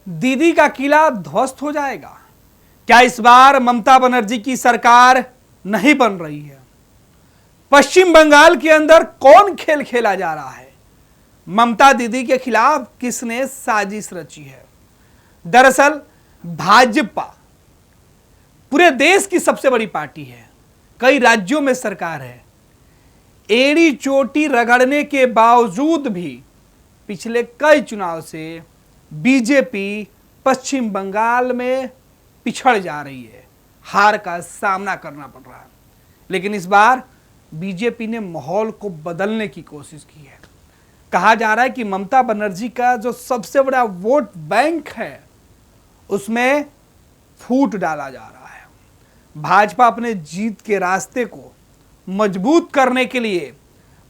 दीदी का किला ध्वस्त हो जाएगा। क्या इस बार ममता बनर्जी की सरकार नहीं बन रही है? पश्चिम बंगाल के अंदर कौन खेल खेला जा रहा है? ममता दीदी के खिलाफ किसने साजिश रची है? दरअसल भाजपा पूरे देश की सबसे बड़ी पार्टी है, कई राज्यों में सरकार है। एड़ी चोटी रगड़ने के बावजूद भी पिछले कई चुनाव से बीजेपी पश्चिम बंगाल में पिछड़ जा रही है, हार का सामना करना पड़ रहा है। लेकिन इस बार बीजेपी ने माहौल को बदलने की कोशिश की है। कहा जा रहा है कि ममता बनर्जी का जो सबसे बड़ा वोट बैंक है उसमें फूट डाला जा रहा है। भाजपा अपने जीत के रास्ते को मजबूत करने के लिए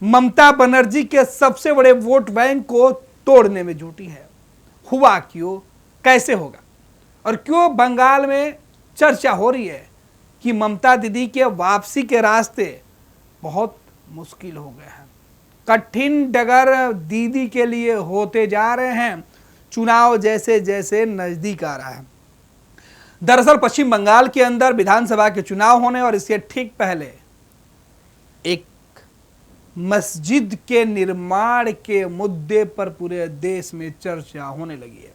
ममता बनर्जी के सबसे बड़े वोट बैंक को तोड़ने में जुटी है। हुआ क्यों, कैसे होगा और क्यों बंगाल में चर्चा हो रही है कि ममता दीदी के वापसी के रास्ते बहुत मुश्किल हो गए हैं। कठिन डगर दीदी के लिए होते जा रहे हैं, चुनाव जैसे जैसे नजदीक आ रहा है। दरअसल पश्चिम बंगाल के अंदर विधानसभा के चुनाव होने और इसके ठीक पहले एक मस्जिद के निर्माण के मुद्दे पर पूरे देश में चर्चा होने लगी है।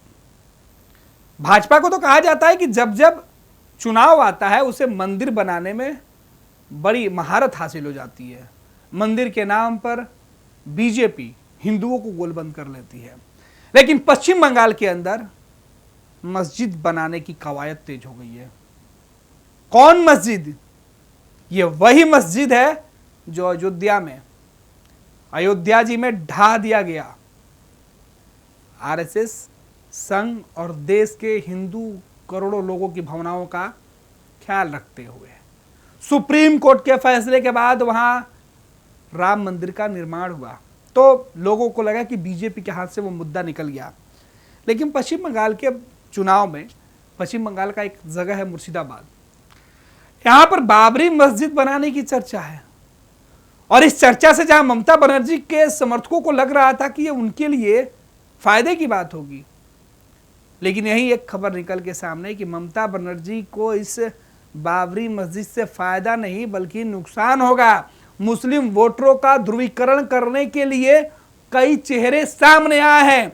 भाजपा को तो कहा जाता है कि जब जब चुनाव आता है उसे मंदिर बनाने में बड़ी महारत हासिल हो जाती है। मंदिर के नाम पर बीजेपी हिंदुओं को गोलबंद कर लेती है। लेकिन पश्चिम बंगाल के अंदर मस्जिद बनाने की कवायद तेज हो गई है। कौन मस्जिद? ये वही मस्जिद है जो अयोध्या जी में ढा दिया गया। आरएसएस संघ और देश के हिंदू करोड़ों लोगों की भावनाओं का ख्याल रखते हुए सुप्रीम कोर्ट के फैसले के बाद वहां राम मंदिर का निर्माण हुआ तो लोगों को लगा कि बीजेपी के हाथ से वो मुद्दा निकल गया। लेकिन पश्चिम बंगाल के चुनाव में, पश्चिम बंगाल का एक जगह है मुर्शिदाबाद, यहां पर बाबरी मस्जिद बनाने की चर्चा है। और इस चर्चा से जहां ममता बनर्जी के समर्थकों को लग रहा था कि ये उनके लिए फायदे की बात होगी, लेकिन यही एक खबर निकल के सामने कि ममता बनर्जी को इस बाबरी मस्जिद से फायदा नहीं बल्कि नुकसान होगा। मुस्लिम वोटरों का ध्रुवीकरण करने के लिए कई चेहरे सामने आए हैं।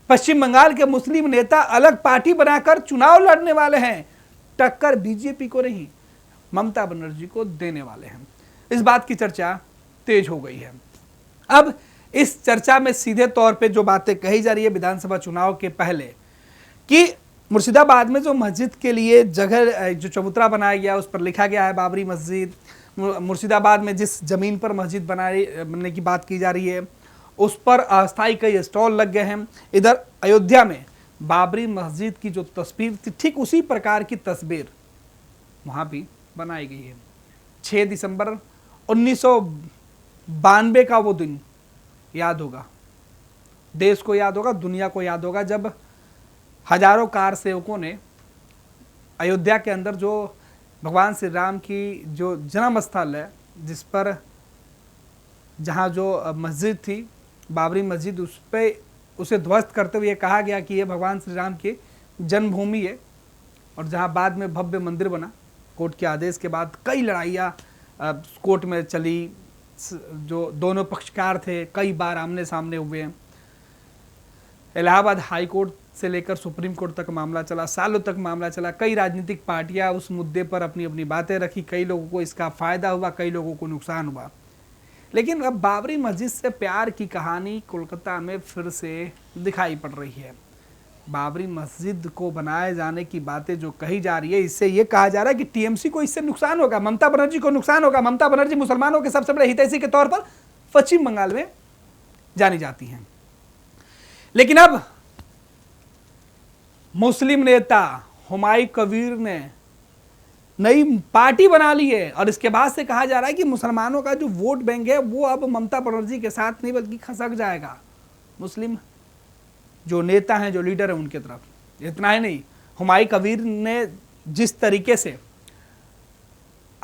पश्चिम बंगाल के मुस्लिम नेता अलग पार्टी बनाकर चुनाव लड़ने वाले हैं। टक्कर बीजेपी को नहीं, ममता बनर्जी को देने वाले हैं। इस बात की चर्चा तेज हो गई है। अब इस चर्चा में सीधे तौर पे जो बातें कही जा रही है विधानसभा चुनाव के पहले कि मुर्शिदाबाद में जो मस्जिद के लिए जगह जो चबूतरा बनाया गया उस पर लिखा गया है बाबरी मस्जिद। मुर्शिदाबाद में जिस जमीन पर मस्जिद बनने की बात की जा रही है उस पर अस्थायी कई स्टॉल लग गए हैं। इधर अयोध्या में बाबरी मस्जिद की जो तस्वीर थी ठीक उसी प्रकार की तस्वीर वहां भी बनाई गई है। 6 दिसंबर 1992 का वो दिन याद होगा, देश को याद होगा, दुनिया को याद होगा, जब हजारों कार सेवकों ने अयोध्या के अंदर जो भगवान श्री राम की जो जन्म स्थल है, जिस पर जहाँ जो मस्जिद थी बाबरी मस्जिद, उस पर उसे ध्वस्त करते हुए कहा गया कि ये भगवान श्री राम की जन्मभूमि है। और जहाँ बाद में भव्य मंदिर बना, कोर्ट के आदेश के बाद कई लड़ाइयाँ कोर्ट में चली, जो दोनों पक्षकार थे कई बार आमने सामने हुए हैं। इलाहाबाद हाई कोर्ट से लेकर सुप्रीम कोर्ट तक मामला चला, सालों तक मामला चला। कई राजनीतिक पार्टियां उस मुद्दे पर अपनी अपनी बातें रखी, कई लोगों को इसका फायदा हुआ, कई लोगों को नुकसान हुआ। लेकिन अब बाबरी मस्जिद से प्यार की कहानी कोलकाता में फिर से दिखाई पड़ रही है। बाबरी मस्जिद को बनाए जाने की बातें जो कही जा रही है, इससे ये कहा जा रहा है कि टीएमसी को इससे नुकसान होगा, ममता बनर्जी को नुकसान होगा। ममता बनर्जी मुसलमानों के सबसे बड़े हितैषी के तौर पर पश्चिम बंगाल में जानी जाती हैं। लेकिन अब मुस्लिम नेता हुमायूं कबीर ने नई पार्टी बना ली है और इसके बाद से कहा जा रहा है कि मुसलमानों का जो वोट बैंक है वो अब ममता बनर्जी के साथ नहीं बल्कि खसक जाएगा मुस्लिम जो नेता हैं, जो लीडर हैं उनके तरफ। इतना ही नहीं, हुमायूं कबीर ने जिस तरीके से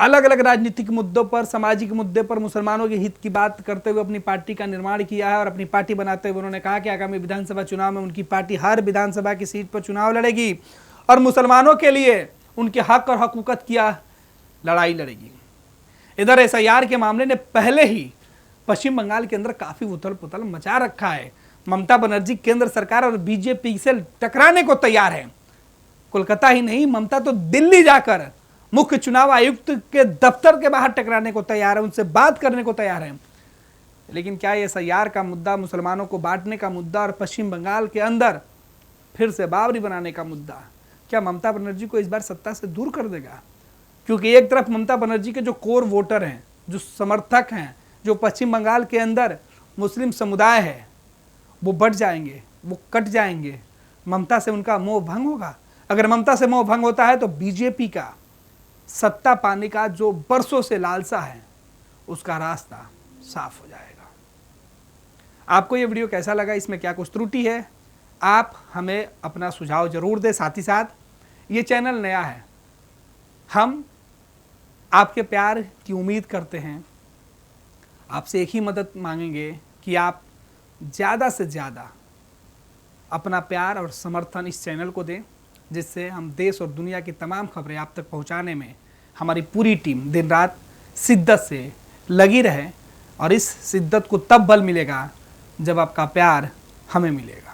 अलग अलग राजनीतिक मुद्दों पर, सामाजिक मुद्दे पर मुसलमानों के हित की बात करते हुए अपनी पार्टी का निर्माण किया है और अपनी पार्टी बनाते हुए उन्होंने कहा कि आगामी विधानसभा चुनाव में उनकी पार्टी हर विधानसभा की सीट पर चुनाव लड़ेगी और मुसलमानों के लिए उनके हक और हकूकत की लड़ाई लड़ेगी। इधर एसआईआर के मामले ने पहले ही पश्चिम बंगाल के अंदर काफी उथल पुथल मचा रखा है। ममता बनर्जी केंद्र सरकार और बीजेपी से टकराने को तैयार है। कोलकाता ही नहीं, ममता तो दिल्ली जाकर मुख्य चुनाव आयुक्त के दफ्तर के बाहर टकराने को तैयार है, उनसे बात करने को तैयार है। लेकिन क्या ये एसआईआर का मुद्दा, मुसलमानों को बांटने का मुद्दा और पश्चिम बंगाल के अंदर फिर से बाबरी बनाने का मुद्दा, क्या ममता बनर्जी को इस बार सत्ता से दूर कर देगा? क्योंकि एक तरफ ममता बनर्जी के जो कोर वोटर हैं, जो समर्थक हैं, जो पश्चिम बंगाल के अंदर मुस्लिम समुदाय है, वो बढ़ जाएंगे, वो कट जाएंगे, ममता से उनका मोह भंग होगा। अगर ममता से मोह भंग होता है तो बीजेपी का सत्ता पाने का जो बरसों से लालसा है उसका रास्ता साफ हो जाएगा। आपको ये वीडियो कैसा लगा, इसमें क्या कुछ त्रुटि है, आप हमें अपना सुझाव जरूर दें। साथ ही साथ ये चैनल नया है, हम आपके प्यार की उम्मीद करते हैं। आपसे एक ही मदद मांगेंगे कि आप ज़्यादा से ज़्यादा अपना प्यार और समर्थन इस चैनल को दें, जिससे हम देश और दुनिया की तमाम खबरें आप तक पहुंचाने में हमारी पूरी टीम दिन रात शिद्दत से लगी रहे। और इस शिद्दत को तब बल मिलेगा जब आपका प्यार हमें मिलेगा।